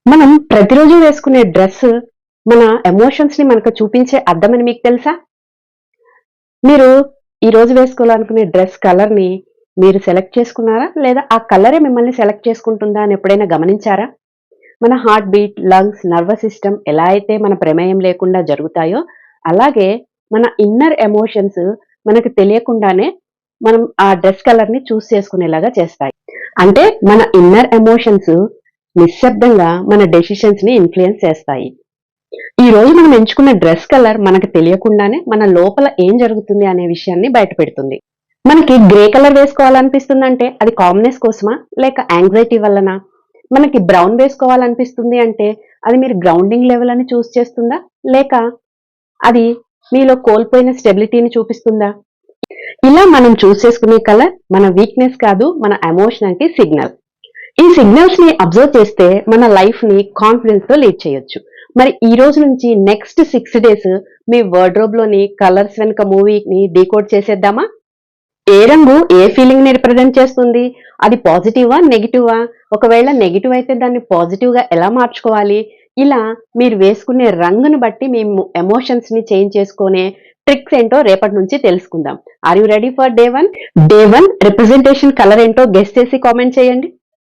మనం ప్రతిరోజు వేసుకునే డ్రెస్ మన ఎమోషన్స్ ని మనకు చూపించే అద్దం అని మీకు తెలుసా? మీరు ఈ రోజు వేసుకోవాలనుకునే డ్రెస్ కలర్ ని మీరు సెలెక్ట్ చేసుకున్నారా? లేదా ఆ కలరే మిమ్మల్ని సెలెక్ట్ చేసుకుంటుందా అని ఎప్పుడైనా గమనించారా? మన heart beat, lungs, nervous system ఎలా అయితే మన ప్రమేయం లేకుండా జరుగుతాయో, అలాగే మన ఇన్నర్ ఎమోషన్స్ మనకు తెలియకుండానే మనం ఆ డ్రెస్ కలర్ ని చేసుకునేలాగా చేస్తాయి. అంటే మన ఇన్నర్ ఎమోషన్స్ నిశ్శబ్దంగా మన డెసిషన్స్ ని ఇన్‌ఫ్లూయెన్స్ చేస్తాయి. ఈ రోజు మనం ఎంచుకున్న డ్రెస్ కలర్ మనకు తెలియకుండానే మన లోపల ఏం జరుగుతుంది అనే విషయాన్ని బయటపెడుతుంది. మనకి గ్రే కలర్ వేసుకోవాలనిపిస్తుందంటే అది కామ్నెస్ కోసమా? లేక యాంగ్జైటీ వల్లనా? మనకి బ్రౌన్ వేసుకోవాలనిపిస్తుంది అంటే అది మీరు గ్రౌండింగ్ లెవెల్ అని చేస్తుందా? లేక అది మీలో కోల్పోయిన స్టెబిలిటీని చూపిస్తుందా? ఇలా మనం చేసుకునే కలర్ మన వీక్‌నెస్ కాదు, మన ఎమోషనల్‌కి సిగ్నల్. ఈ సిగ్నల్స్ ని అబ్జర్వ్ చేస్తే మన లైఫ్ ని కాన్ఫిడెన్స్ తో లీడ్ చేయొచ్చు. మరి ఈ రోజు నుంచి నెక్స్ట్ 6 డేస్ మీ వార్డ్రోబ్ లోని కలర్స్ వెనుక మూవీని డీకోడ్ చేసేద్దామా? ఏ రంగు ఏ ఫీలింగ్ ని రిప్రజెంట్ చేస్తుంది? అది పాజిటివా? నెగెటివా? ఒకవేళ నెగెటివ్ అయితే దాన్ని పాజిటివ్ గా ఎలా మార్చుకోవాలి? ఇలా మీరు వేసుకునే రంగుని బట్టి మీ ఎమోషన్స్ ని చేంజ్ చేసుకునే ట్రిక్స్ ఏంటో రేపటి నుంచి తెలుసుకుందాం. Are you ready for day 1? Day 1 representation colour ఏంటో గెస్ చేసి కామెంట్ చేయండి.